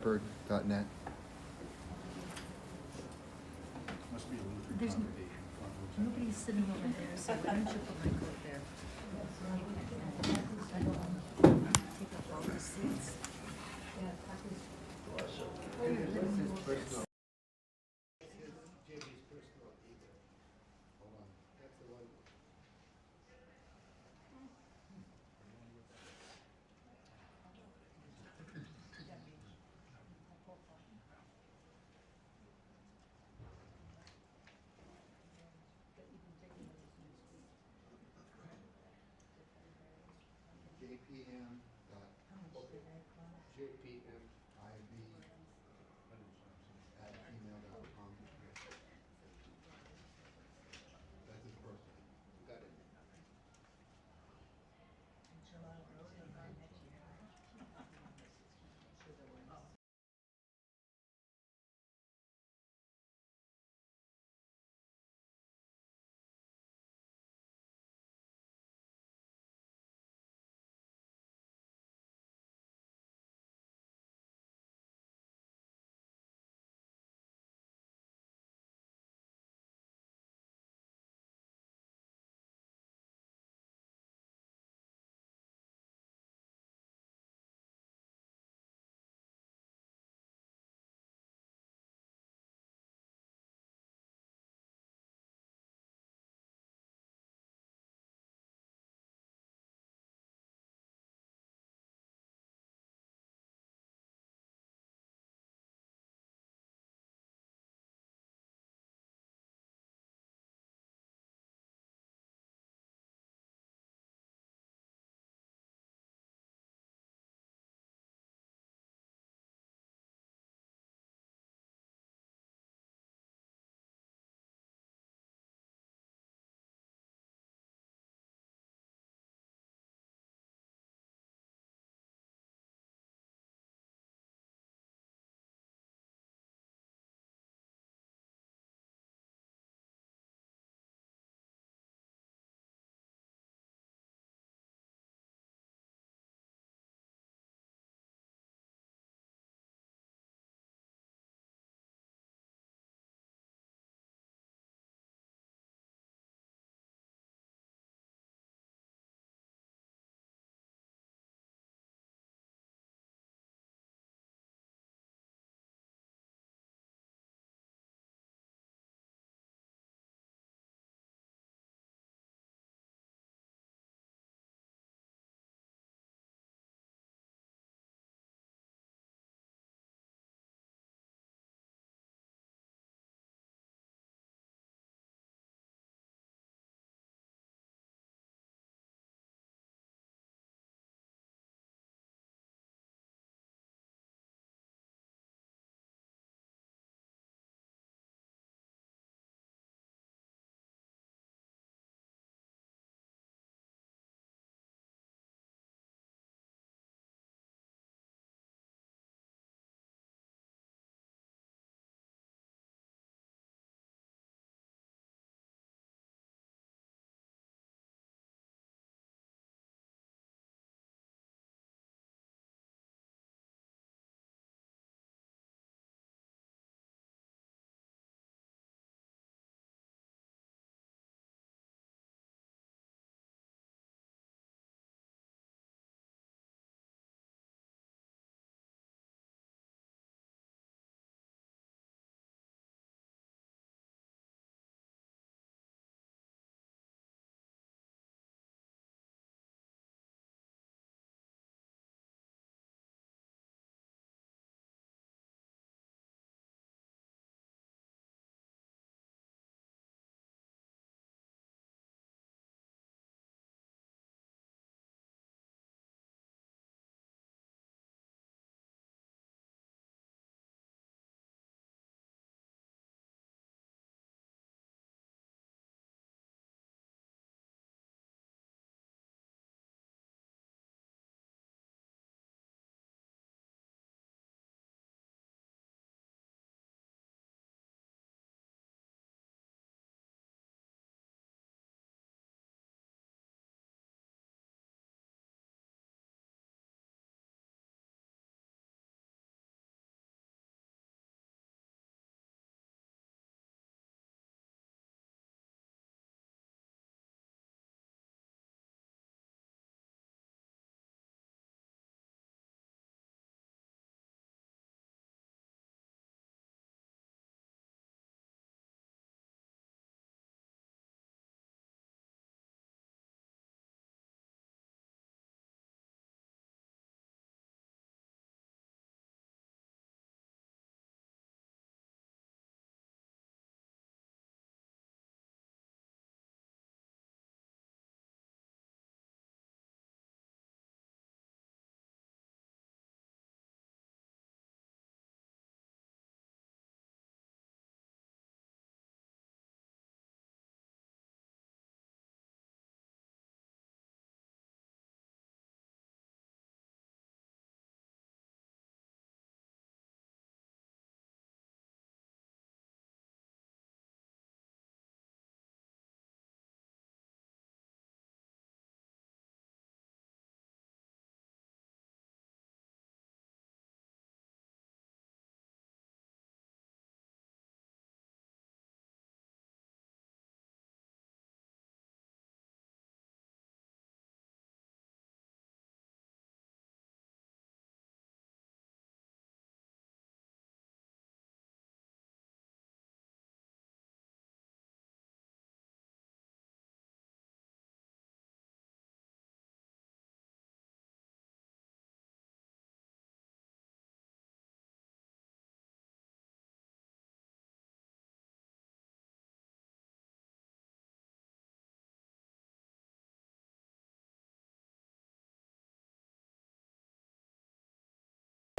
Bird.net. Must be a Lutheran There's n- congregation. Nobody's sitting over there, so why don't you put my coat there? I don't want to take up all the seats. JPM dot JPM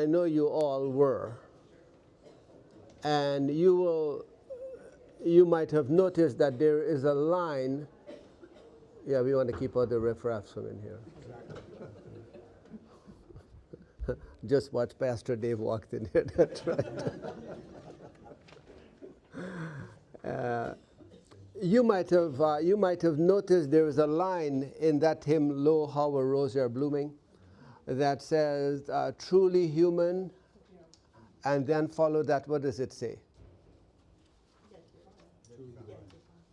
I know you all were. And you might have noticed that there is a line. Yeah, we want to keep all the riffraffs from in here. Just watch Pastor Dave walked in here. That's right. You might have noticed there is a line in that hymn, "Lo, how a rose are blooming," that says, "Truly human," and then follow that. What does it say?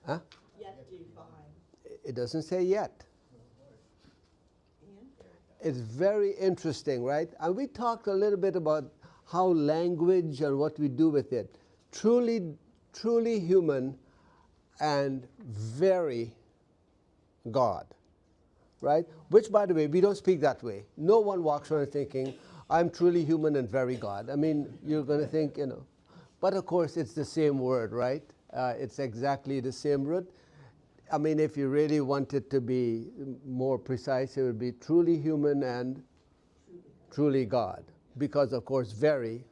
Huh? Yet divine. It doesn't say yet. It's very interesting, right? And we talked a little bit about how language and what we do with it. Truly, truly human and very God, right? Which, by the way, we don't speak that way. No one walks around thinking, I'm truly human and very God. I mean, you're going to think, But of course, it's the same word, right? It's exactly the same root. I mean, if you really wanted to be more precise, it would be truly human and truly God. Because, of course, very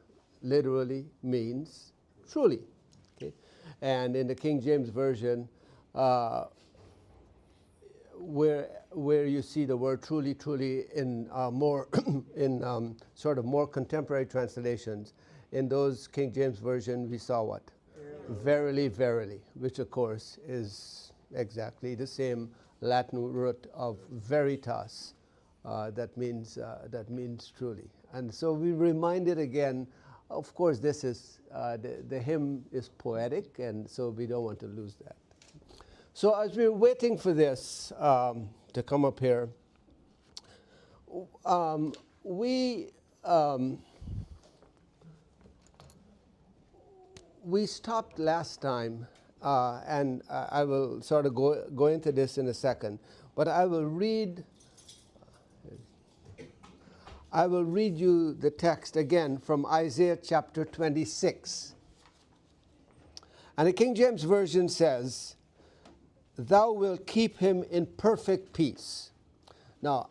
literally means truly. Okay? And in the King James Version, where you see the word truly, truly in more in sort of more contemporary translations, in those King James Version, we saw what? Verily, verily, which of course is exactly the same Latin root of veritas, that means truly. And so we reminded again. Of course, this is the hymn is poetic, and so we don't want to lose that. So as we're waiting for this to come up here, we stopped last time, and I will sort of go into this in a second, but I will read you the text again from Isaiah chapter 26. And the King James Version says, "Thou wilt keep him in perfect peace." Now,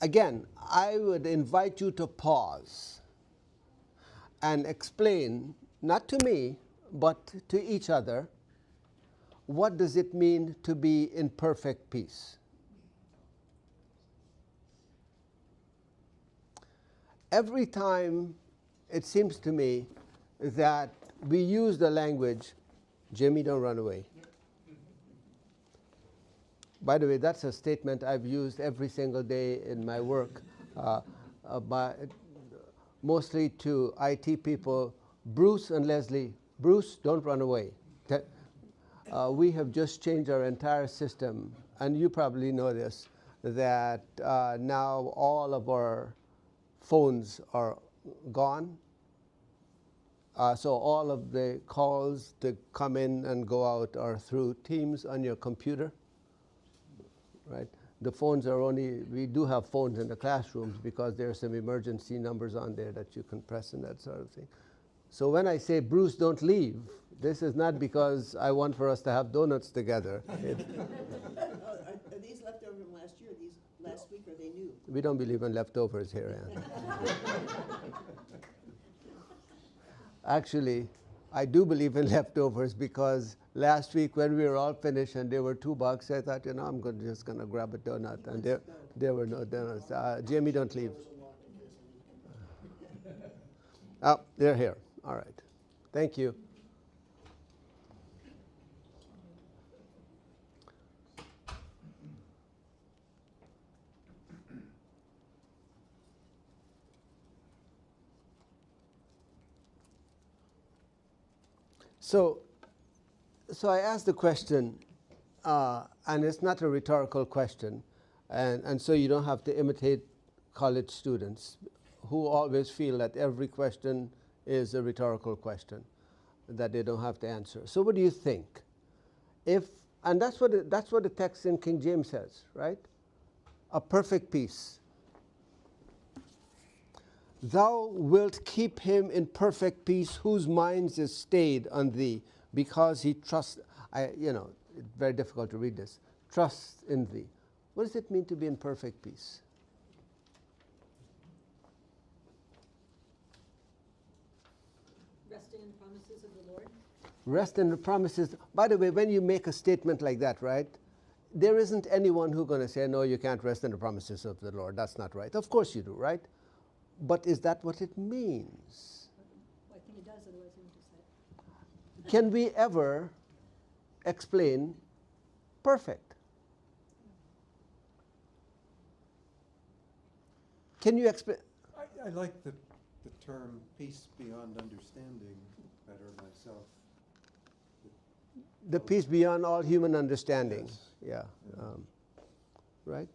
again, I would invite you to pause and explain, not to me, but to each other, what does it mean to be in perfect peace? Every time it seems to me that we use the language, Jimmy, don't run away. By the way, that's a statement I've used every single day in my work, mostly to IT people. Bruce and Leslie, Bruce, don't run away. We have just changed our entire system, and you probably know this, that now all of our phones are gone. So all of the calls that come in and go out are through Teams on your computer, right? The phones are only, we do have phones in the classrooms because there are some emergency numbers on there that you can press and that sort of thing. So when I say, Bruce, don't leave, this is not because I want for us to have donuts together. Are these leftover from last year? These last week, or are they new? We don't believe in leftovers here, Ann. Actually, I do believe in leftovers because last week when we were all finished and there were $2, I thought, I'm just going to grab a donut. And there were no donuts. Jamie, don't leave. Oh, they're here. All right. Thank you. So I asked the question, and it's not a rhetorical question, and so you don't have to imitate college students who always feel that every question is a rhetorical question that they don't have to answer. So what do you think? And that's what the text in King James says, right? A perfect peace. Thou wilt keep him in perfect peace whose mind is stayed on thee, because he trusts. It's very difficult to read this. Trusts in thee. What does it mean to be in perfect peace? Resting in the promises of the Lord? Rest in the promises. By the way, when you make a statement like that, right, there isn't anyone who's going to say, no, you can't rest in the promises of the Lord. That's not right. Of course you do, right? But is that what it means? Well, I think it does, otherwise you wouldn't have said. Can we ever explain perfect? Can you explain? I like the term peace beyond understanding better myself. The peace beyond all human understanding. Yes. Yeah. Right?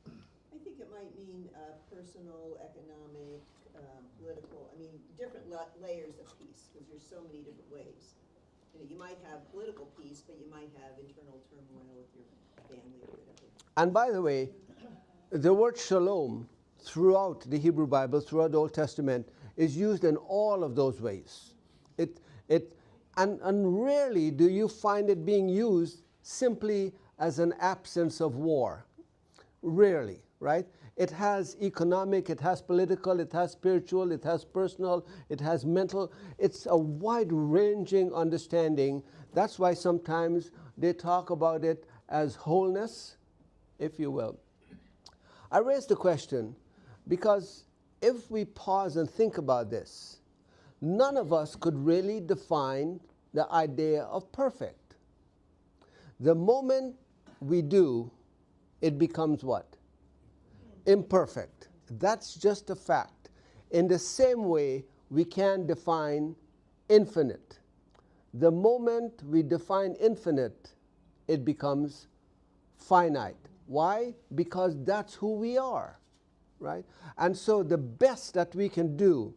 I think it might mean personal, economic, political, I mean, different layers of peace, because there's so many different ways. You know, you might have political peace, but you might have internal turmoil with your family or whatever. And by the way, the word shalom throughout the Hebrew Bible, throughout the Old Testament, is used in all of those ways. And rarely do you find it being used simply as an absence of war. Rarely, right? It has economic, it has political, it has spiritual, it has personal, it has mental. It's a wide-ranging understanding. That's why sometimes they talk about it as wholeness, if you will. I raised the question because if we pause and think about this, none of us could really define the idea of perfect. The moment we do, it becomes what? Imperfect. That's just a fact. In the same way, we can define infinite. The moment we define infinite, it becomes finite. Why? Because that's who we are, right? And so the best that we can do,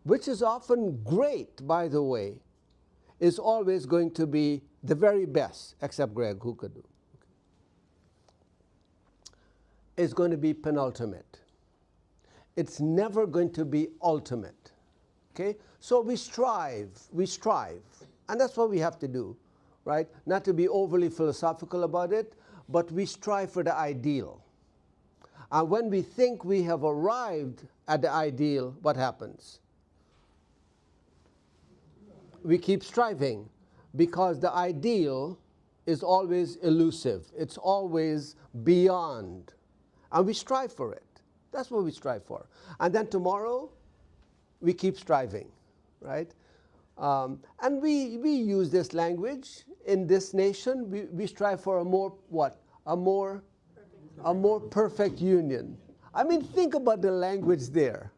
which is often great, by the way, is always going to be the very best, except Greg, who could do, is going to be penultimate. It's never going to be ultimate, okay? So we strive, and that's what we have to do, right? Not to be overly philosophical about it, but we strive for the ideal. And when we think we have arrived at the ideal, what happens? We keep striving, because the ideal is always elusive. It's always beyond. And we strive for it. That's what we strive for. And then tomorrow, we keep striving, right? And we use this language in this nation. We strive for a more, what? A more perfect union. I mean, think about the language there.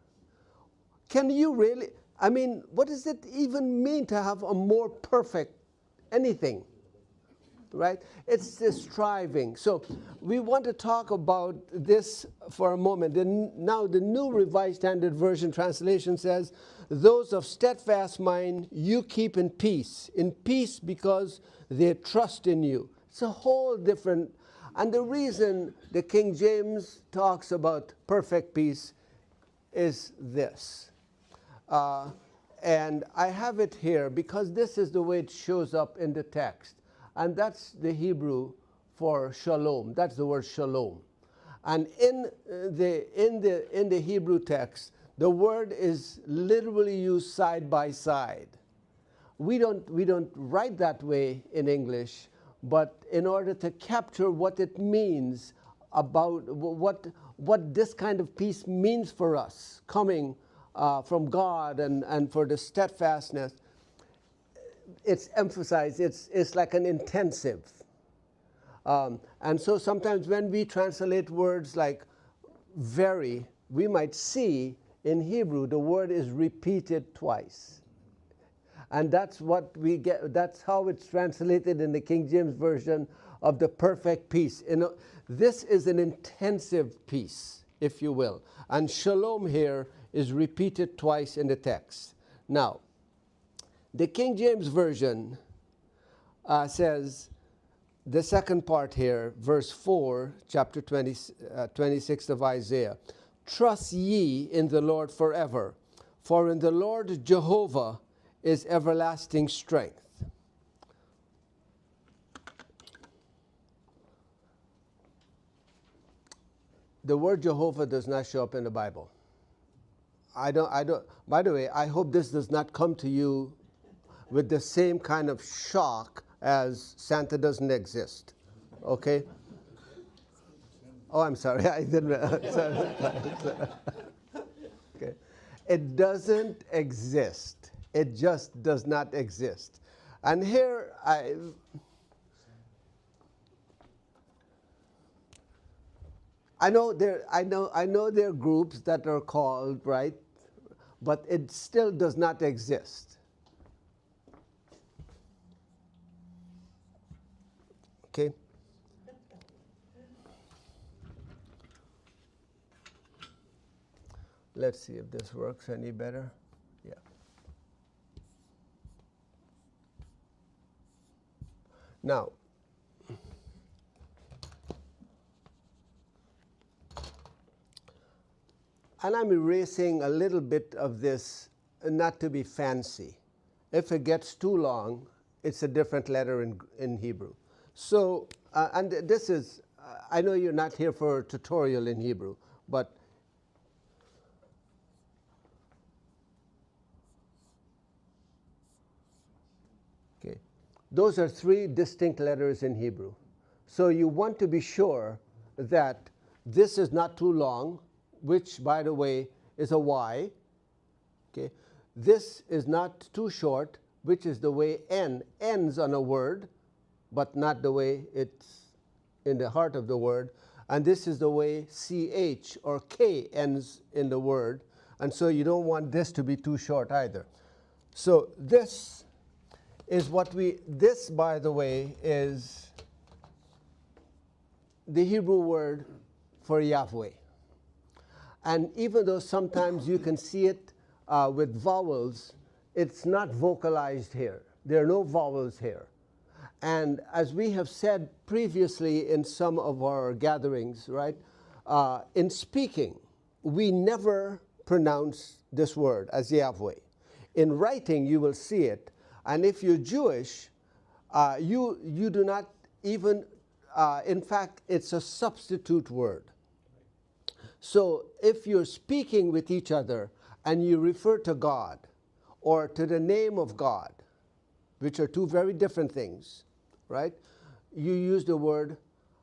Can you really, I mean, what does it even mean to have a more perfect anything, right? It's the striving. So we want to talk about this for a moment. Now the New Revised Standard Version translation says, those of steadfast mind you keep in peace because they trust in you. It's a whole different, and the reason the King James talks about perfect peace is this. And I have it here because this is the way it shows up in the text. And that's the Hebrew for shalom. That's the word shalom. And in the Hebrew text, the word is literally used side by side. We don't write that way in English, but in order to capture what it means about what this kind of peace means for us, coming from God and for the steadfastness, it's emphasized, it's like an intensive. And so sometimes when we translate words like very, we might see in Hebrew the word is repeated twice. And that's what we get, that's how it's translated in the King James Version of the perfect peace. You know, this is an intensive peace, if you will. And shalom here is repeated twice in the text. Now, the King James Version says, the second part here, verse 4, chapter 26 of Isaiah, trust ye in the Lord forever, for in the Lord Jehovah is everlasting strength. The word Jehovah does not show up in the Bible. I don't, by the way, I hope this does not come to you with the same kind of shock as Santa doesn't exist, okay? Oh, I'm sorry, I didn't, sorry. Okay. It doesn't exist. It just does not exist. And here I know there are groups that are called, right, but it still does not exist. Okay? Let's see if this works any better. Yeah. Now, and I'm erasing a little bit of this, not to be fancy. If it gets too long, it's a different letter in Hebrew. So, and this is, I know you're not here for a tutorial in Hebrew, but okay, those are 3 distinct letters in Hebrew. So you want to be sure that this is not too long, which, by the way, is a Y. Okay, this is not too short, which is the way N ends on a word, but not the way it's in the heart of the word. And this is the way CH or K ends in the word. And so you don't want this to be too short either. So this is what this, by the way, is the Hebrew word for Yahweh. And even though sometimes you can see it with vowels, it's not vocalized here. There are no vowels here. And as we have said previously in some of our gatherings, right, in speaking, we never pronounce this word as Yahweh. In writing, you will see it. And if you're Jewish, you do not even, in fact, it's a substitute word. So if you're speaking with each other and you refer to God or to the name of God, which are 2 very different things, right? You use the word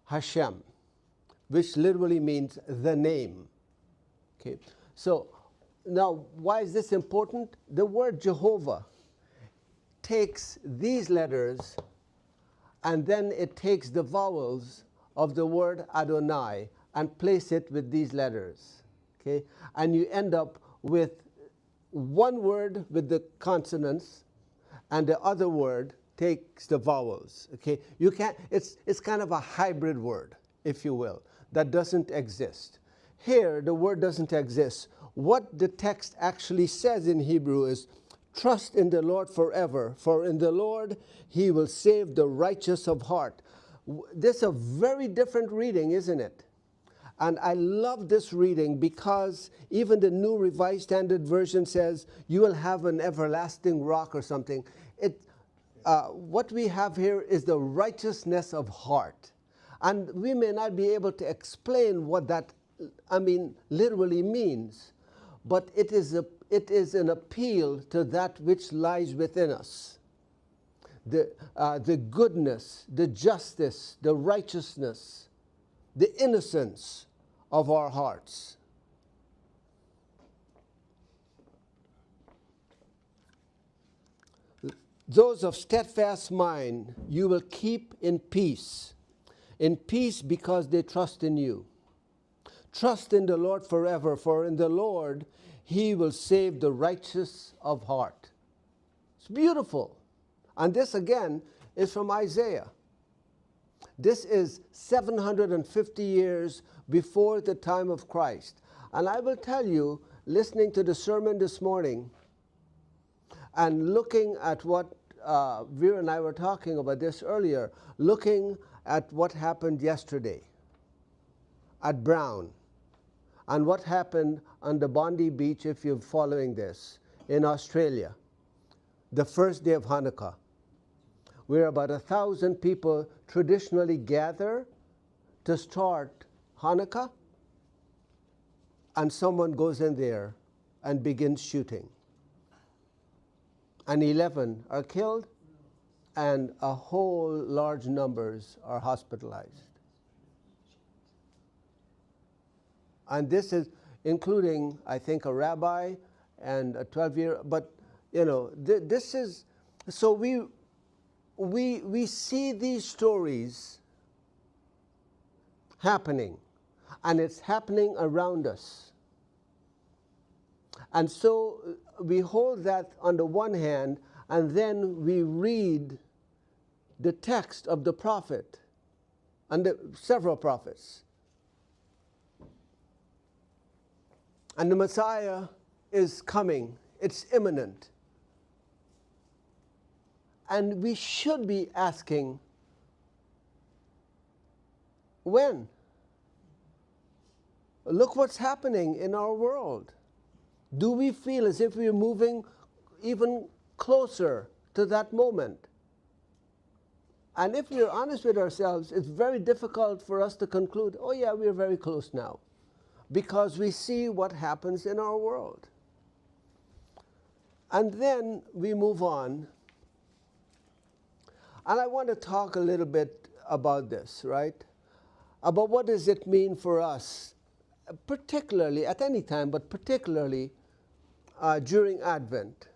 Hashem, which literally means the name. Okay. So now, why is this important? The word Jehovah takes these letters and then it takes the vowels of the word Adonai and place it with these letters, okay? And you end up with one word with the consonants, and the other word takes the vowels, okay? You can't, it's kind of a hybrid word, if you will, that doesn't exist. Here, the word doesn't exist. What the text actually says in Hebrew is, trust in the Lord forever, for in the Lord he will save the righteous of heart. This is a very different reading, isn't it? And I love this reading because even the New Revised Standard Version says, you will have an everlasting rock or something. What we have here is the righteousness of heart. And we may not be able to explain what that, literally means, but it is an appeal to that which lies within us. The goodness, the justice, the righteousness, the innocence of our hearts. Those of steadfast mind you will keep in peace because they trust in you. Trust in the Lord forever, for in the Lord he will save the righteous of heart. It's beautiful. And this again is from Isaiah. This is 750 years before the time of Christ. And I will tell you, listening to the sermon this morning and looking at what Vera and I were talking about this earlier, looking at what happened yesterday at Brown and what happened on the Bondi Beach, if you're following this, in Australia, the first day of Hanukkah, where about 1,000 people traditionally gather to start Hanukkah, and someone goes in there and begins shooting. And 11 are killed, and a whole large numbers are hospitalized. And this is including, I think, a rabbi and a 12-year, but you know, this is, so we see these stories happening, and it's happening around us. And so we hold that on the one hand, and then we read the text of the prophet and the several prophets. And the Messiah is coming. It's imminent. And we should be asking, when? Look what's happening in our world. Do we feel as if we're moving even closer to that moment? And if we're honest with ourselves, it's very difficult for us to conclude, oh yeah, we're very close now, because we see what happens in our world. And then we move on. And I want to talk a little bit about this, right? About what does it mean for us, particularly at any time, but particularly during Advent,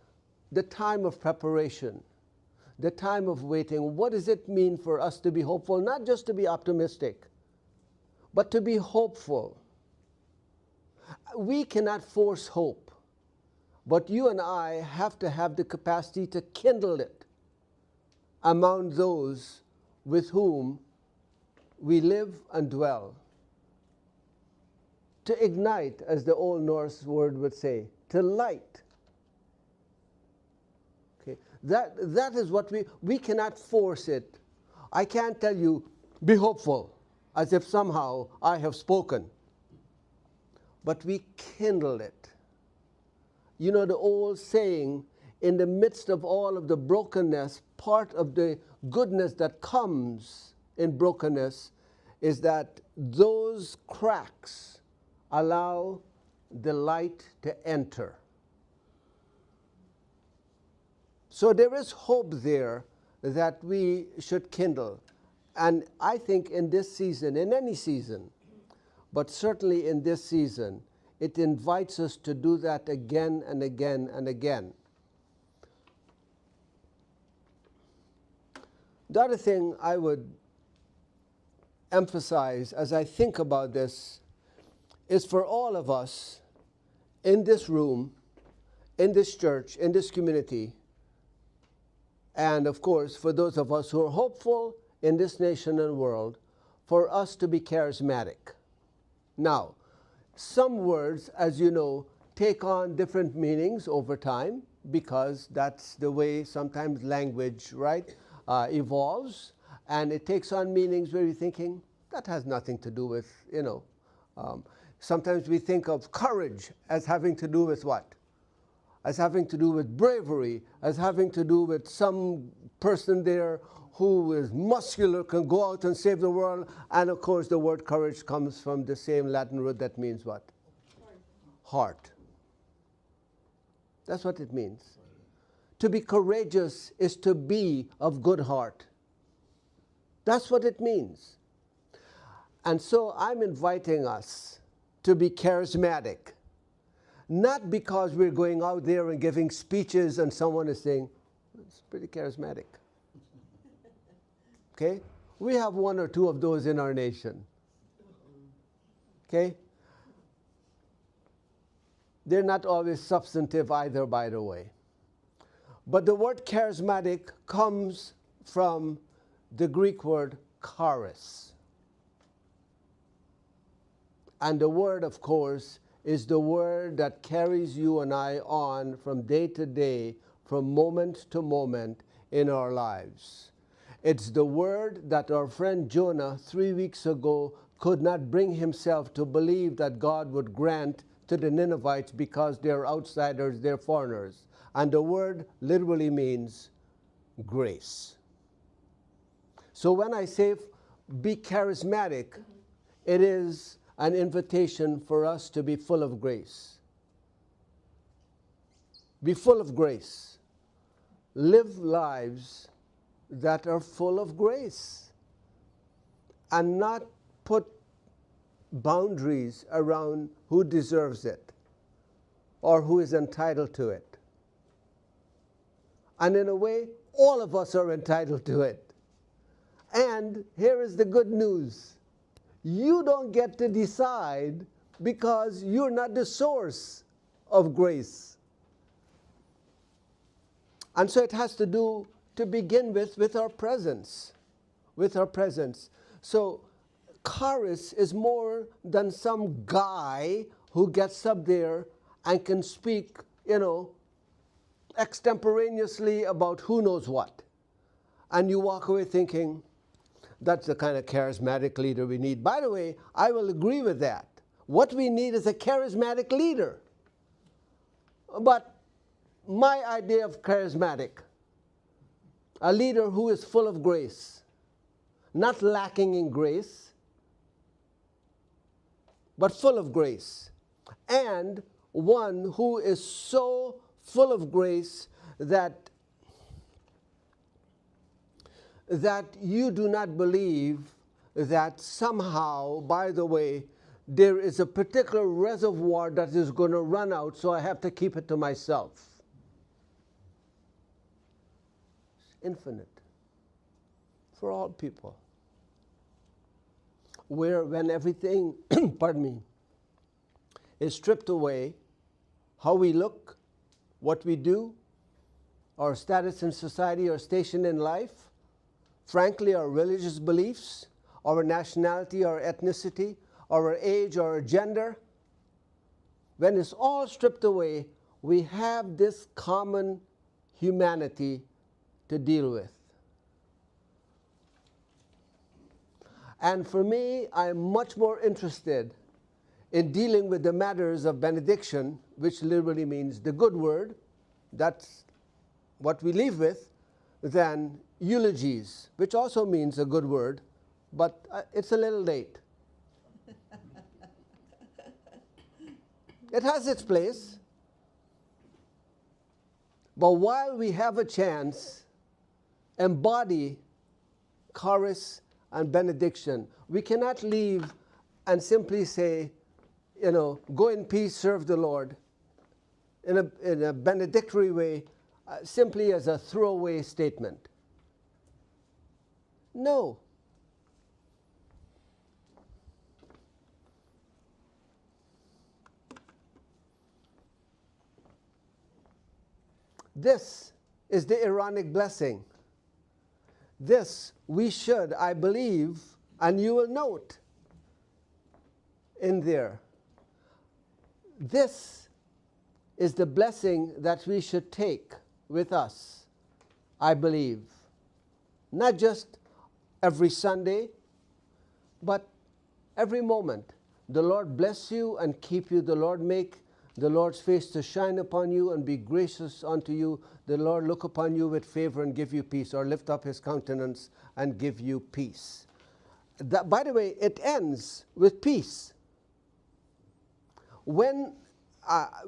the time of preparation, the time of waiting. What does it mean for us to be hopeful? Not just to be optimistic, but to be hopeful. We cannot force hope, but you and I have to have the capacity to kindle it among those with whom we live and dwell. To ignite, as the Old Norse word would say, to light. Okay, that is what we cannot force it. I can't tell you, be hopeful, as if somehow I have spoken. But we kindle it. You know the old saying, in the midst of all of the brokenness, part of the goodness that comes in brokenness is that those cracks allow the light to enter. So there is hope there that we should kindle. And I think in this season, in any season, but certainly in this season, it invites us to do that again and again and again. The other thing I would emphasize as I think about this is for all of us in this room, in this church, in this community, and of course for those of us who are hopeful in this nation and world, for us to be charismatic. Now, some words, as you know, take on different meanings over time, because that's the way sometimes language, right, evolves, and it takes on meanings where you're thinking, that has nothing to do with, you know. Sometimes we think of courage as having to do with what? As having to do with bravery, as having to do with some person there who is muscular, can go out and save the world. And of course the word courage comes from the same Latin root that means what? Heart. That's what it means. To be courageous is to be of good heart. That's what it means. And so I'm inviting us to be charismatic. Not because we're going out there and giving speeches and someone is saying, it's pretty charismatic. Okay? We have one or two of those in our nation. Okay? They're not always substantive either, by the way. But the word charismatic comes from the Greek word charis. And the word, of course, is the word that carries you and I on from day to day, from moment to moment in our lives. It's the word that our friend Jonah 3 weeks ago could not bring himself to believe that God would grant to the Ninevites because they're outsiders, they're foreigners. And the word literally means grace. So when I say be charismatic, it is an invitation for us to be full of grace. be full of grace. Live lives that are full of grace and not put boundaries around who deserves it or who is entitled to it. And in a way, all of us are entitled to it. And here is the good news. You don't get to decide because you're not the source of grace. And so it has to do, to begin with our presence. With our presence. So Charis is more than some guy who gets up there and can speak, extemporaneously about who knows what. And you walk away thinking, that's the kind of charismatic leader we need. By the way, I will agree with that. What we need is a charismatic leader. But my idea of charismatic, a leader who is full of grace, not lacking in grace, but full of grace, and one who is so full of grace that you do not believe that somehow, by the way, there is a particular reservoir that is going to run out, so I have to keep it to myself. It's infinite for all people. Where when everything, pardon me, is stripped away, how we look, what we do, our status in society, our station in life, frankly, our religious beliefs, our nationality, our ethnicity, our age, our gender, when it's all stripped away, we have this common humanity to deal with. And for me, I'm much more interested in dealing with the matters of benediction, which literally means the good word, that's what we leave with, than eulogies, which also means a good word, but it's a little late. It has its place. But while we have a chance, embody charis and benediction. We cannot leave and simply say, go in peace, serve the Lord, in a benedictory way, simply as a throwaway statement. No. This is the Aaronic blessing. This we should, I believe, and you will note in there, this is the blessing that we should take with us, I believe. Not just every Sunday, but every moment. The Lord bless you and keep you. The Lord make the Lord's face to shine upon you and be gracious unto you. The Lord look upon you with favor and give you peace, or lift up his countenance and give you peace. That, by the way, it ends with peace. When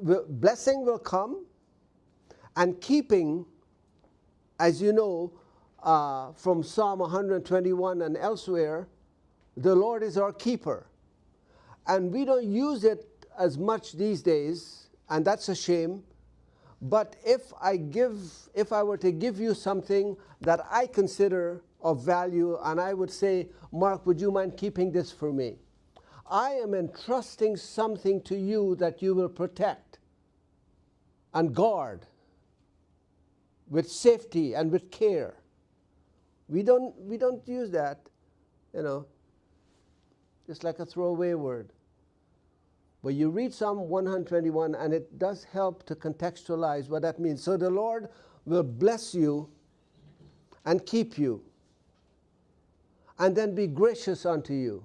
blessing will come, and keeping, as you know, from Psalm 121 and elsewhere, the Lord is our keeper. And we don't use it as much these days, and that's a shame. But if I were to give you something that I consider of value, and I would say, Mark, would you mind keeping this for me? I am entrusting something to you that you will protect and guard with safety and with care. We don't use that, just like a throwaway word. But you read Psalm 121, and it does help to contextualize what that means. So the Lord will bless you and keep you, and then be gracious unto you,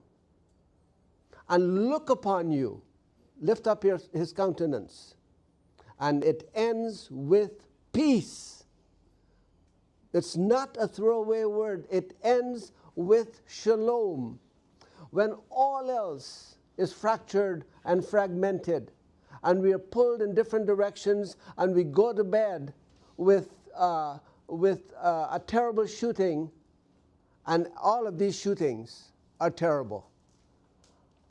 and look upon you, lift up his countenance. And it ends with peace. It's not a throwaway word. It ends with shalom. When all else is fractured and fragmented, and we are pulled in different directions, and we go to bed with a terrible shooting, and all of these shootings are terrible.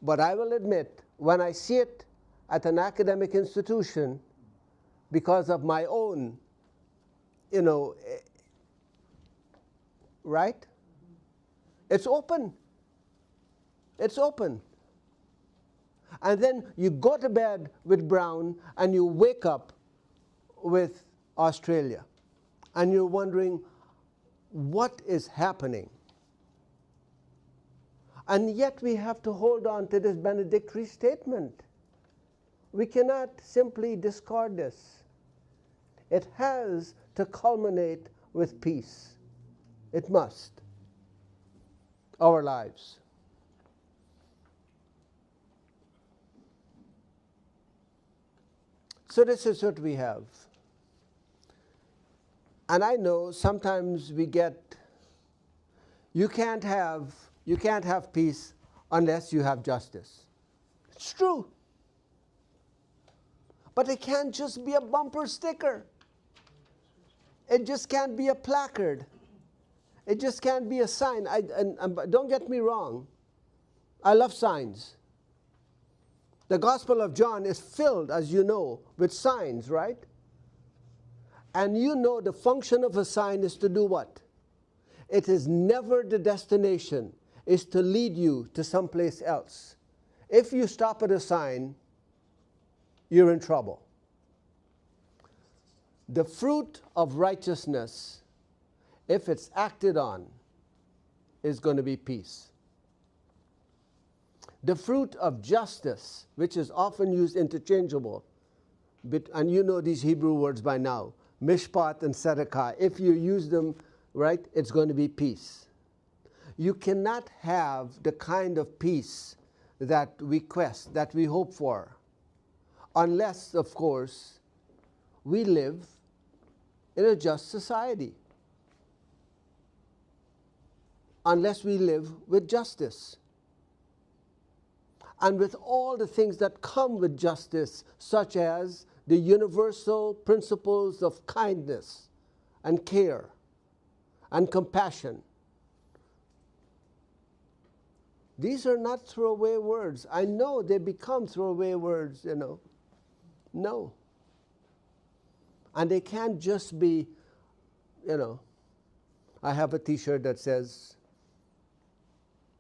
But I will admit, when I see it at an academic institution, because of my own, right? It's open. It's open. And then you go to bed with Brown and you wake up with Australia. And you're wondering, what is happening? And yet we have to hold on to this benedictory statement. We cannot simply discard this. It has to culminate with peace. It must. Our lives. So this is what we have. And I know sometimes we get, you can't have peace unless you have justice. It's true. But it can't just be a bumper sticker. It just can't be a placard. It just can't be a sign. And don't get me wrong. I love signs. The Gospel of John is filled, as you know, with signs, right? And you know the function of a sign is to do what? It is never the destination. It's to lead you to someplace else. If you stop at a sign, you're in trouble. The fruit of righteousness, if it's acted on, is going to be peace. The fruit of justice, which is often used interchangeable, and you know these Hebrew words by now, mishpat and tzedakah, if you use them right, it's going to be peace. You cannot have the kind of peace that we quest, that we hope for, unless, of course, we live in a just society. Unless we live with justice. And with all the things that come with justice, such as the universal principles of kindness and care and compassion. These are not throwaway words. I know they become throwaway words, No. And they can't just be, I have a t-shirt that says,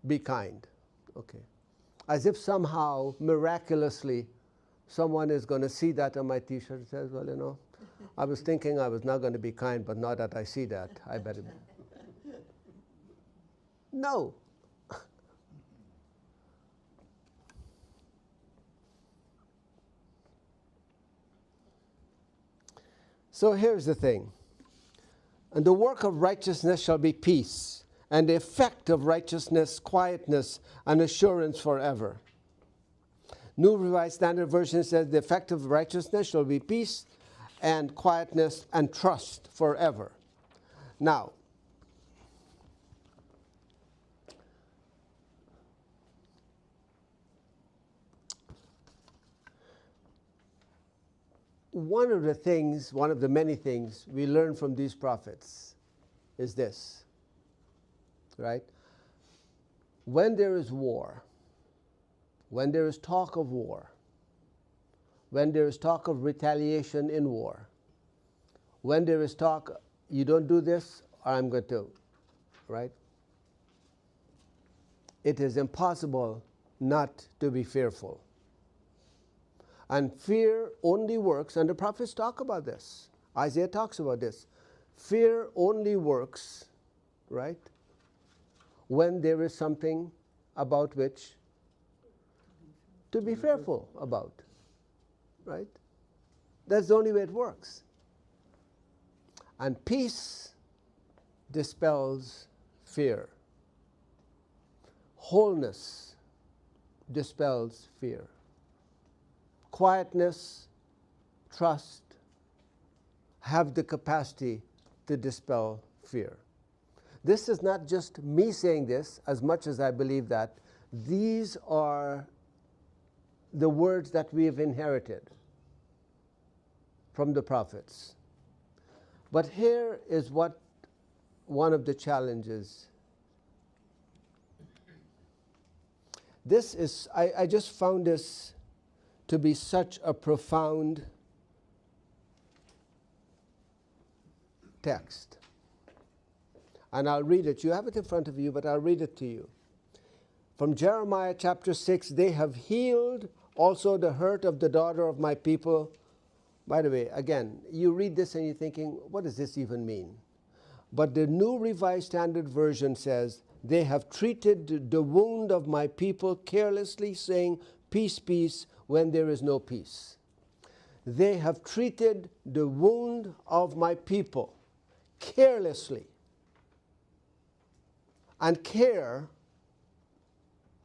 be kind. Okay. As if somehow, miraculously, someone is going to see that on my t-shirt and says, well, I was thinking I was not going to be kind, but now that I see that, I better be. No. So here's the thing. And the work of righteousness shall be peace, and the effect of righteousness, quietness, and assurance forever. New Revised Standard Version says the effect of righteousness shall be peace and quietness and trust forever. Now, one of the many things we learn from these prophets is this, right? When there is war, when there is talk of war, when there is talk of retaliation in war, when there is talk, you don't do this, or I'm going to, right? It is impossible not to be fearful. And fear only works, and the prophets talk about this. Isaiah talks about this. Fear only works, right, when there is something about which to be fearful about, right? That's the only way it works. And peace dispels fear. Wholeness dispels fear. Quietness, trust, have the capacity to dispel fear. This is not just me saying this, as much as I believe that. These are the words that we have inherited. from the prophets. But here is what one of the challenges. This is, I just found this to be such a profound text. And I'll read it. You have it in front of you, but I'll read it to you. From Jeremiah chapter 6, they have healed also the hurt of the daughter of my people. By the way, again, you read this and you're thinking, what does this even mean? But the New Revised Standard Version says, they have treated the wound of my people carelessly, saying, peace, peace, when there is no peace. They have treated the wound of my people carelessly. And care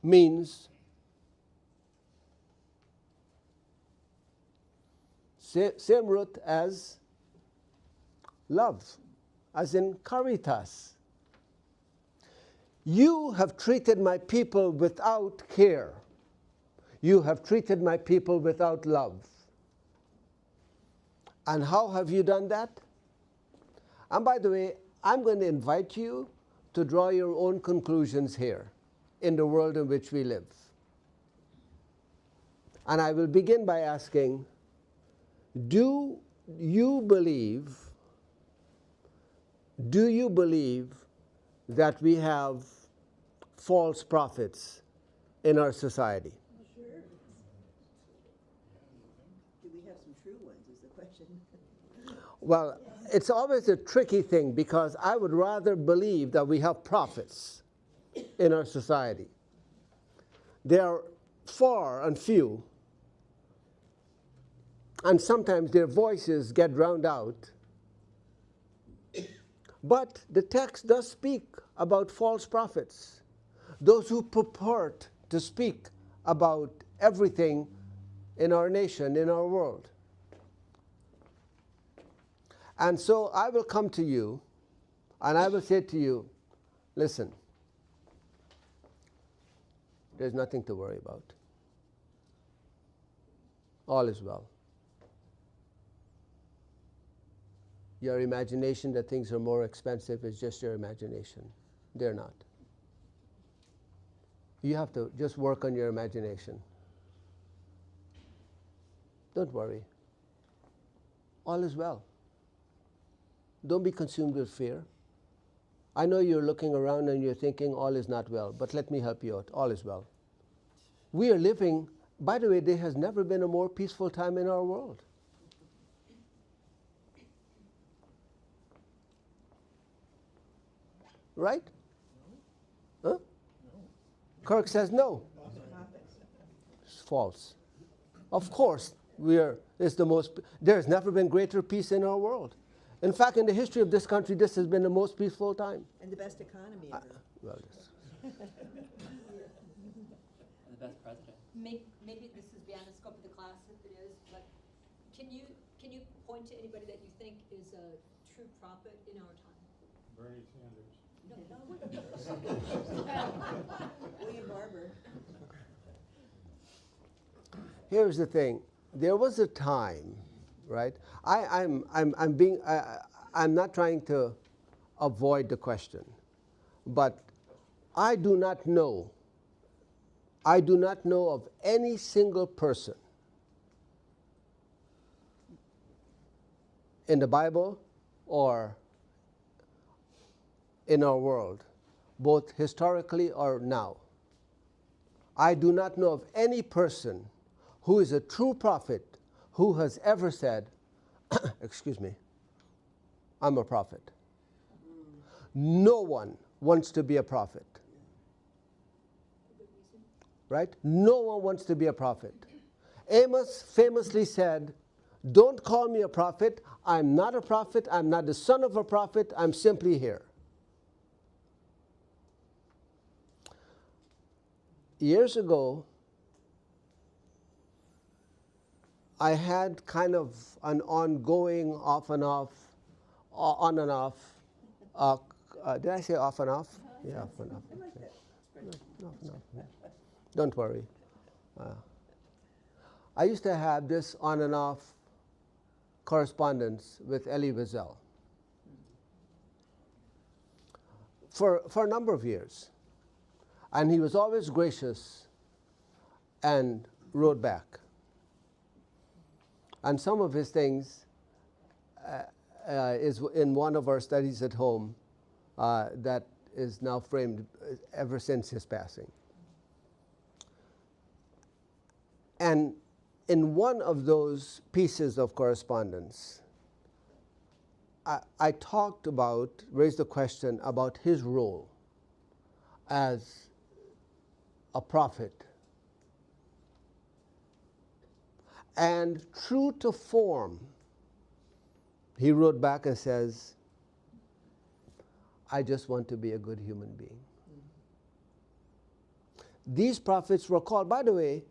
means same root as love, as in caritas. You have treated my people without care. You have treated my people without love. And how have you done that? And by the way, I'm going to invite you to draw your own conclusions here in the world in which we live. And I will begin by asking, do you believe that we have false prophets in our society? Sure. Do we have some true ones is the question. Well, it's always a tricky thing because I would rather believe that we have prophets in our society. They are far and few, and sometimes their voices get drowned out. But the text does speak about false prophets, those who purport to speak about everything in our nation, in our world. And so I will come to you and I will say to you, listen, there's nothing to worry about. All is well. Your imagination that things are more expensive is just your imagination. They're not. You have to just work on your imagination. Don't worry. All is well. Don't be consumed with fear. I know you're looking around and you're thinking all is not well, but let me help you out. All is well. We are living, by the way, there has never been a more peaceful time in our world. Right? Huh? Kirk says no. It's false. Of course, there's never been greater peace in our world. In fact, in the history of this country, this has been the most peaceful time. And the best economy ever. Well, And the best president. Maybe this is beyond the scope of the class, if it is, but can you point to anybody that you think is a true prophet in our time? Bernie Sanders. William Barber. here's the thing. There was a time, right? I'm not trying to avoid the question, but I do not know of any single person in the Bible or in our world, both historically or now. I do not know of any person who is a true prophet who has ever said, excuse me, I'm a prophet. No one wants to be a prophet. Right? No one wants to be a prophet. Amos famously said, don't call me a prophet. I'm not a prophet. I'm not the son of a prophet. I'm simply here. Years ago, I had kind of an ongoing on and off. Did I say off and off? Yeah, off and off. No. Don't worry. I used to have this on and off correspondence with Elie Wiesel for a number of years. And he was always gracious and wrote back. And some of his things is in one of our studies at home that is now framed ever since his passing. And in one of those pieces of correspondence, I raised the question about his role as a prophet. And true to form, he wrote back and says, I just want to be a good human being. These prophets were called, by the way,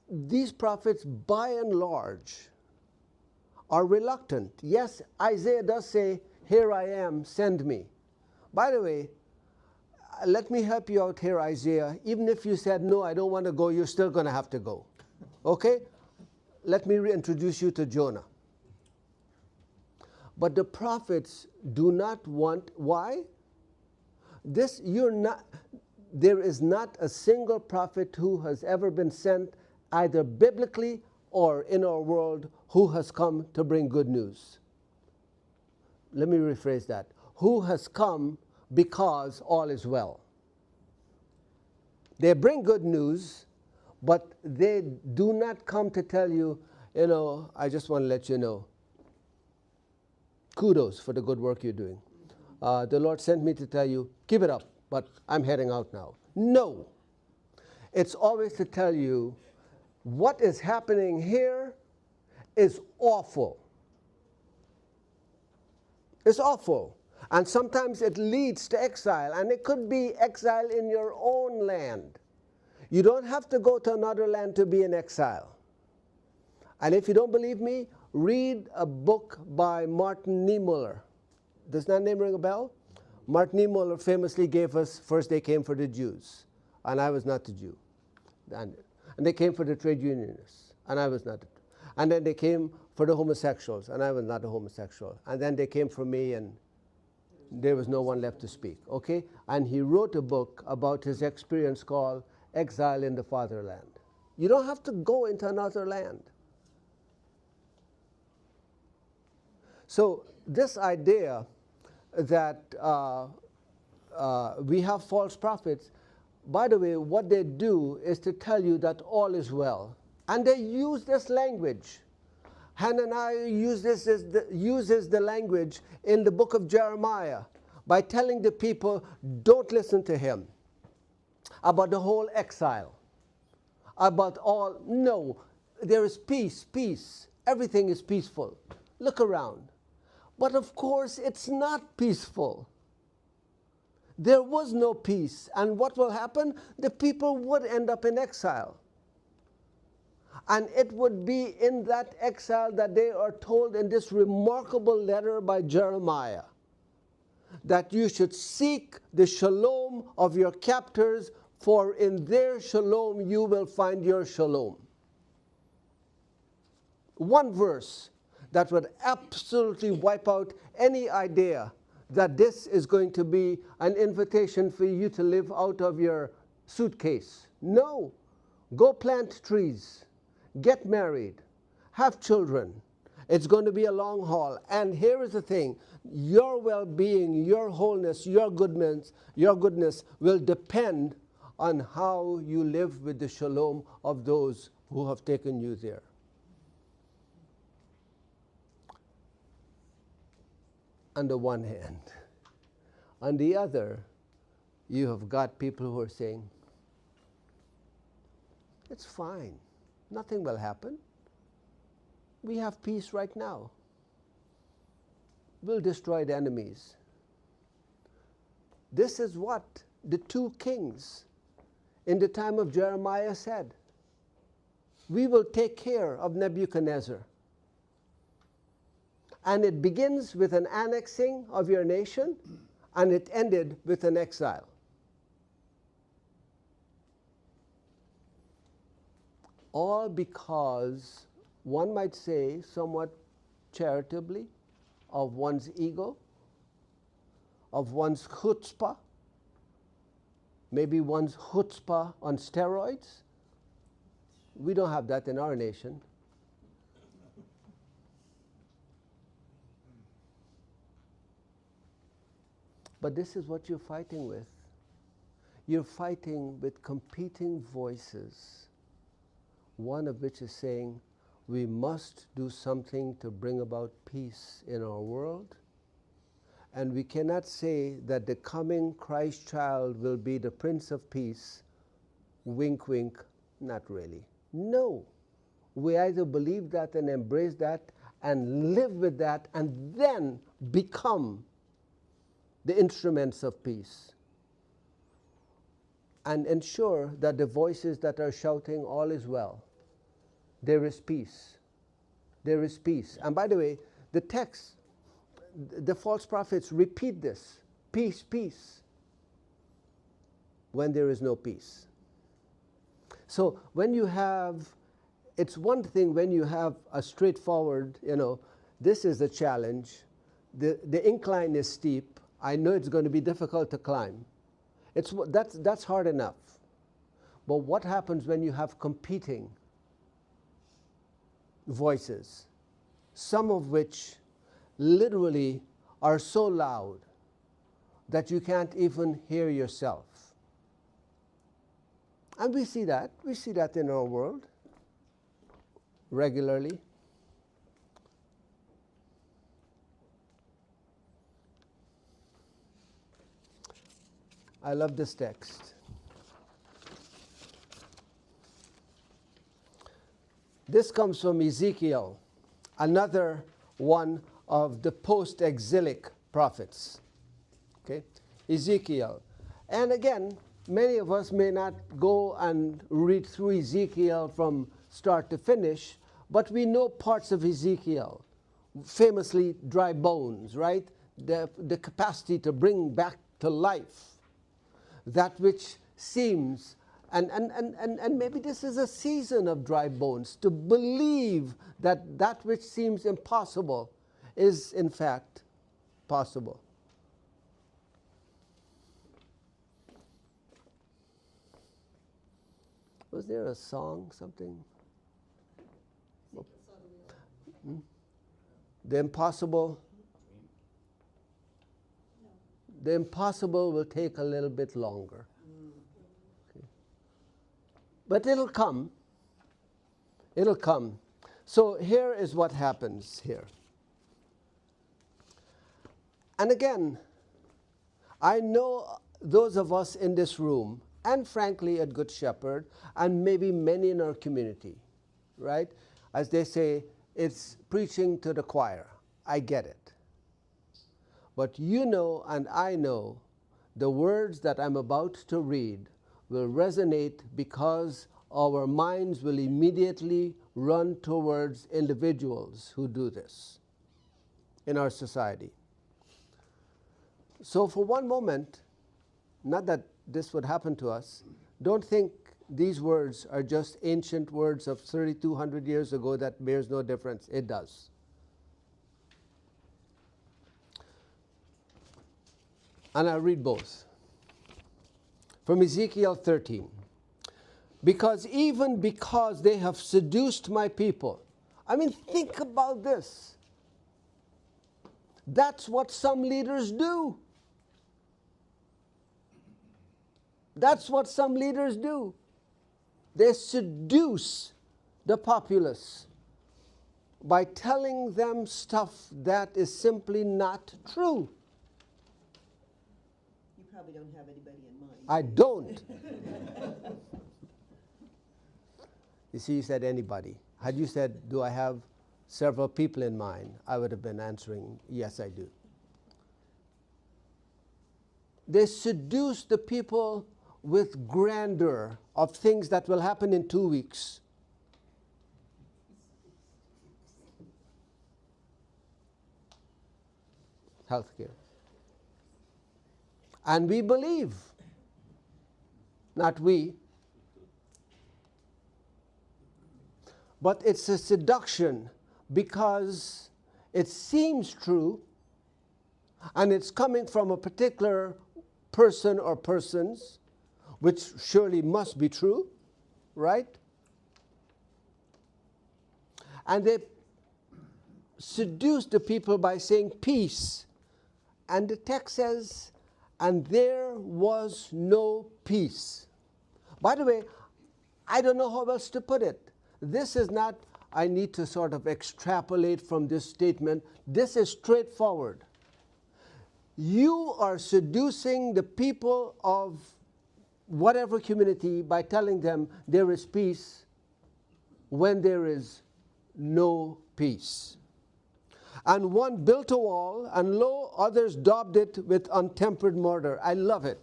these prophets by and large are reluctant. Yes, Isaiah does say, here I am, send me. By the way, let me help you out here, Isaiah. Even if you said, no, I don't want to go, you're still going to have to go. Okay? Let me reintroduce you to Jonah. But the prophets do not want, why? There is not a single prophet who has ever been sent, either biblically or in our world, who has come to bring good news. Let me rephrase that. Who has come because all is well. They bring good news, but they do not come to tell you, I just want to let you know, kudos for the good work you're doing. The Lord sent me to tell you, keep it up, but I'm heading out now. No. It's always to tell you, what is happening here is awful. It's awful. And sometimes it leads to exile, and it could be exile in your own land. You don't have to go to another land to be in exile. And if you don't believe me, read a book by Martin Niemöller. Does that name ring a bell? Martin Niemöller famously gave us First They Came for the Jews, and I was not a Jew. And they came for the trade unionists, and I was not. And then they came for the homosexuals, and I was not a homosexual. And then they came for me, and there was no one left to speak, okay? And he wrote a book about his experience called Exile in the Fatherland. You don't have to go into another land. So this idea that we have false prophets, by the way, what they do is to tell you that all is well. And they use this language. Hananiah uses the language in the book of Jeremiah by telling the people, don't listen to him. About the whole exile. No, there is peace, peace. Everything is peaceful. Look around. But of course, it's not peaceful. There was no peace. And what will happen? The people would end up in exile. And it would be in that exile that they are told in this remarkable letter by Jeremiah that you should seek the shalom of your captors, for in their shalom you will find your shalom. One verse that would absolutely wipe out any idea that this is going to be an invitation for you to live out of your suitcase. No. Go plant trees. Get married. Have children. It's going to be a long haul. And here is the thing. Your well-being, your wholeness, your goodness will depend on how you live with the shalom of those who have taken you there. On the one hand. On the other, you have got people who are saying, it's fine. Nothing will happen. We have peace right now. We'll destroy the enemies. This is what the two kings in the time of Jeremiah said. We will take care of Nebuchadnezzar. And it begins with an annexing of your nation, and it ended with an exile. All because, one might say, somewhat charitably, of one's ego, of one's chutzpah, maybe one's chutzpah on steroids. We don't have that in our nation. But this is what you're fighting with. You're fighting with competing voices, one of which is saying, we must do something to bring about peace in our world. And we cannot say that the coming Christ child will be the Prince of Peace, wink, wink, not really. No. We either believe that and embrace that and live with that and then become the instruments of peace and ensure that the voices that are shouting all is well, there is peace. There is peace. And by the way, the text, the false prophets repeat this, peace, peace, when there is no peace. So when you have, it's one thing when you have a straightforward, this is the challenge, the incline is steep, I know it's going to be difficult to climb. That's hard enough. But what happens when you have competing voices, some of which literally are so loud that you can't even hear yourself? And we see that in our world regularly. I love this text. This comes from Ezekiel, another one of the post-exilic prophets. Okay? Ezekiel. And again, many of us may not go and read through Ezekiel from start to finish, but we know parts of Ezekiel. Famously, dry bones, right? The capacity to bring back to life that which seems, and maybe this is a season of dry bones, to believe that that which seems impossible is in fact possible. Was there a song, something? The impossible will take a little bit longer. Okay. But it'll come. It'll come. So here is what happens here. And again, I know those of us in this room, and frankly at Good Shepherd, and maybe many in our community, right? As they say, it's preaching to the choir. I get it. But you know and I know the words that I'm about to read will resonate because our minds will immediately run towards individuals who do this in our society. So for one moment, not that this would happen to us, don't think these words are just ancient words of 3,200 years ago that bears no difference. It does. And I'll read both. From Ezekiel 13. Because they have seduced my people. I mean, think about this. That's what some leaders do. That's what some leaders do. They seduce the populace by telling them stuff that is simply not true. You probably don't have anybody in mind. I don't. You see, you said anybody. Had you said, do I have several people in mind, I would have been answering, yes, I do. They seduce the people with grandeur of things that will happen in 2 weeks. Healthcare. And we believe, not we, but it's a seduction because it seems true, and it's coming from a particular person or persons, which surely must be true, right? And they seduce the people by saying peace. And the text says, and there was no peace. By the way, I don't know how else to put it. This is not, I need to sort of extrapolate from this statement. This is straightforward. You are seducing the people of whatever community by telling them there is peace when there is no peace. And one built a wall, and lo, others daubed it with untempered mortar. I love it.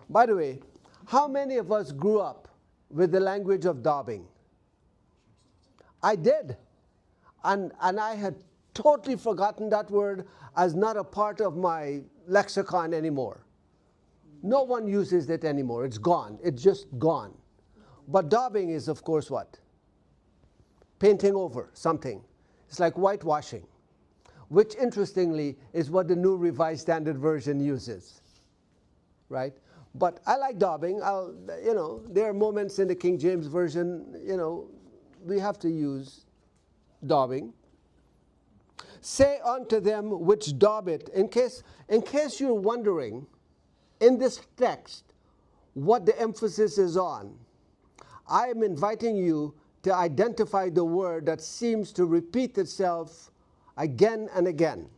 By the way, how many of us grew up with the language of daubing? I did. And I had totally forgotten that word as not a part of my lexicon anymore. No one uses it anymore. It's gone. It's just gone. But daubing is, of course, what? Painting over something. It's like whitewashing, which interestingly is what the New Revised Standard Version uses, right? But I like daubing. There are moments in the King James Version, we have to use daubing. Say unto them which daub it, in case you're wondering, in this text, what the emphasis is on, I am inviting you to identify the word that seems to repeat itself again and again.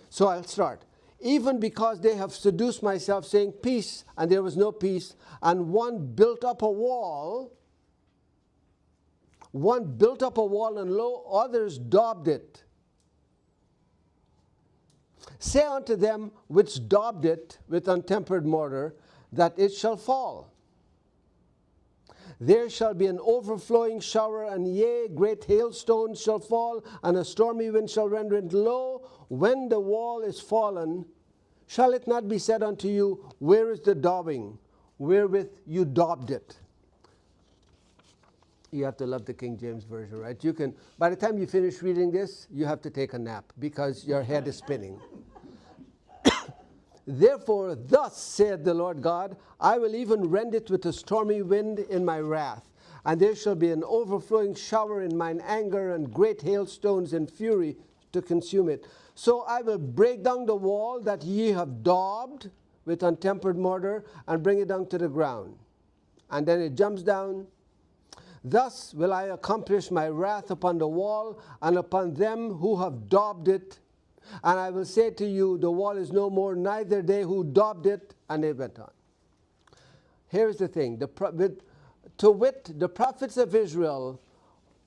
So I'll start. Even because they have seduced myself, saying peace, and there was no peace, and one built up a wall, and lo, others daubed it. Say unto them which daubed it with untempered mortar, that it shall fall. There shall be an overflowing shower, and yea, great hailstones shall fall, and a stormy wind shall rend it. Lo, when the wall is fallen, shall it not be said unto you, where is the daubing, wherewith you daubed it? You have to love the King James Version, right? You can, by the time you finish reading this, you have to take a nap because your head is spinning. Therefore, thus saith the Lord God, I will even rend it with a stormy wind in my wrath, and there shall be an overflowing shower in mine anger, and great hailstones in fury to consume it. So I will break down the wall that ye have daubed with untempered mortar, and bring it down to the ground. And then it jumps down. Thus will I accomplish my wrath upon the wall, and upon them who have daubed it. And I will say to you, the wall is no more, neither they who daubed it. And they went on. Here's the thing. To wit, the prophets of Israel,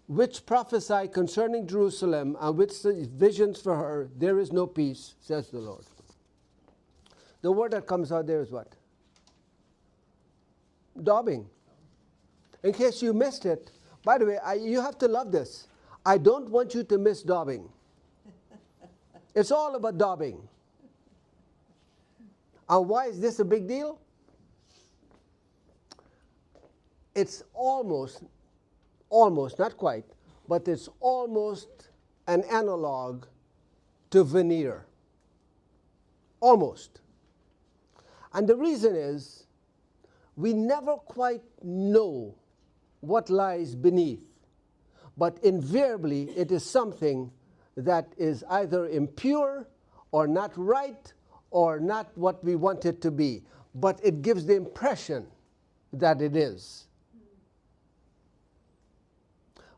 which prophesy concerning Jerusalem, and which visions for her, there is no peace, says the Lord. The word that comes out there is what? Daubing. In case you missed it, by the way, you have to love this. I don't want you to miss daubing. It's all about daubing. And why is this a big deal? It's almost, not quite, but it's almost an analog to veneer. Almost. And the reason is, we never quite know what lies beneath, but invariably it is something that is either impure or not right or not what we want it to be, but it gives the impression that it is.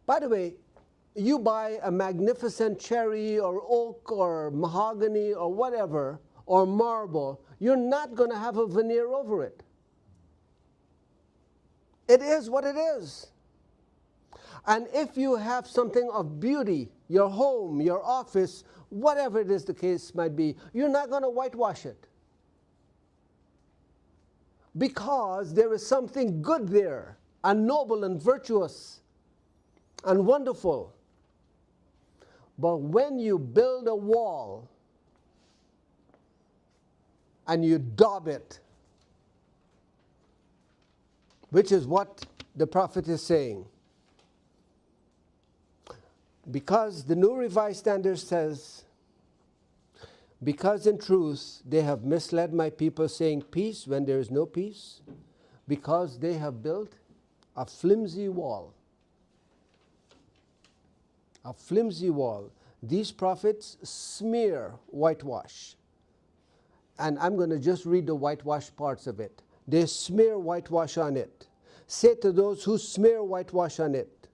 By the way, you buy a magnificent cherry or oak or mahogany or whatever, or marble, you're not going to have a veneer over it. It is what it is. And if you have something of beauty, your home, your office, whatever it is the case might be, you're not going to whitewash it. Because there is something good there, and noble and virtuous and wonderful. But when you build a wall and you daub it, which is what the prophet is saying, because the New Revised Standard says Because in truth they have misled my people, saying peace when there is no peace, because they have built a flimsy wall. A flimsy wall. These prophets smear whitewash. And I'm going to just read the whitewash parts of it. They smear whitewash on it. Say to those who smear whitewash on it,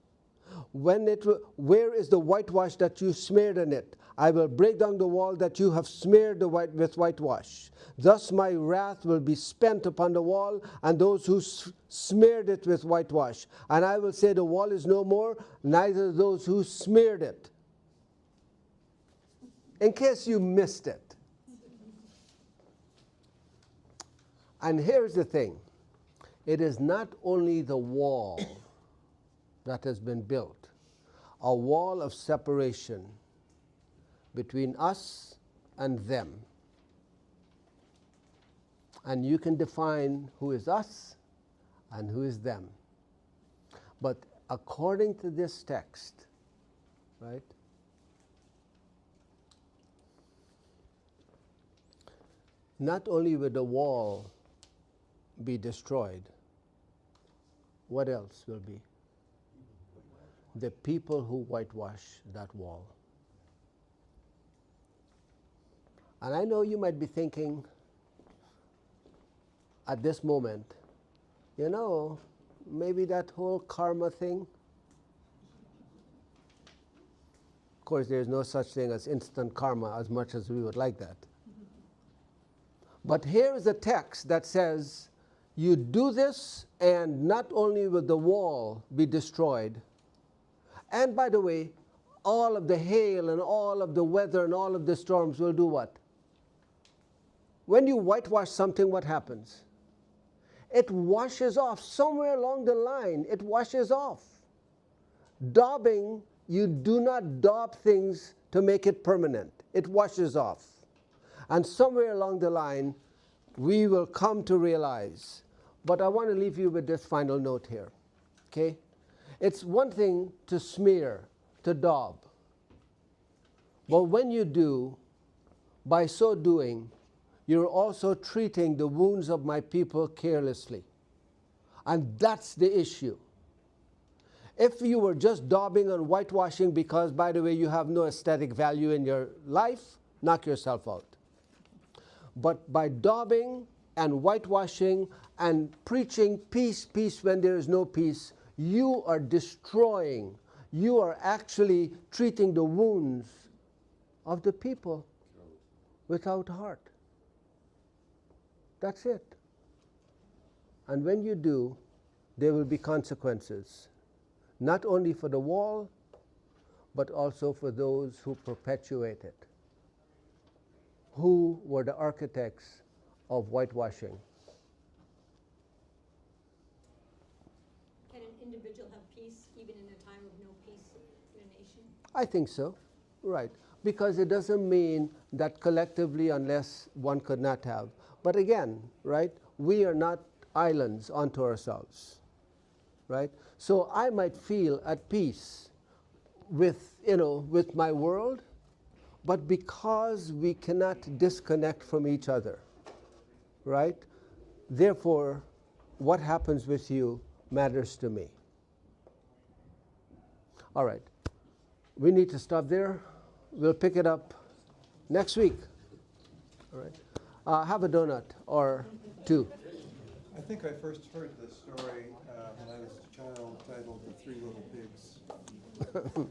where is the whitewash that you smeared on it? I will break down the wall that you have smeared with whitewash. Thus my wrath will be spent upon the wall and those who smeared it with whitewash. And I will say the wall is no more, neither those who smeared it. In case you missed it. And here's the thing. It is not only the wall that has been built, a wall of separation between us and them. And you can define who is us and who is them. But according to this text, right, not only will the wall be destroyed, what else will be? The people who whitewash that wall. And I know you might be thinking at this moment, you know, maybe that whole karma thing. Of course, there's no such thing as instant karma, as much as we would like that. But here is a text that says, you do this, and not only will the wall be destroyed, and by the way, all of the hail and all of the weather and all of the storms will do what? When you whitewash something, what happens? It washes off. Somewhere along the line, it washes off. Daubing, you do not daub things to make it permanent. It washes off. And somewhere along the line, we will come to realize. But I want to leave you with this final note here. Okay? It's one thing to smear, to daub. But when you do, by so doing, you're also treating the wounds of my people carelessly. And that's the issue. If you were just daubing and whitewashing because, by the way, you have no aesthetic value in your life, knock yourself out. But by daubing and whitewashing and preaching peace, peace when there is no peace, you are destroying, you are actually treating the wounds of the people without heart. That's it. And when you do, there will be consequences, not only for the wall, but also for those who perpetuate it, who were the architects of whitewashing. Can an individual have peace even in a time of no peace in a nation? I think so, right. Because it doesn't mean that collectively, unless one could not have. But again, right, we are not islands unto ourselves, right? So I might feel at peace with, with my world, but because we cannot disconnect from each other, right? Therefore, what happens with you matters to me. All right, we need to stop there. We'll pick it up next week. All right. Have a donut or two. I think I first heard this story when I was a child, titled The Three Little Pigs.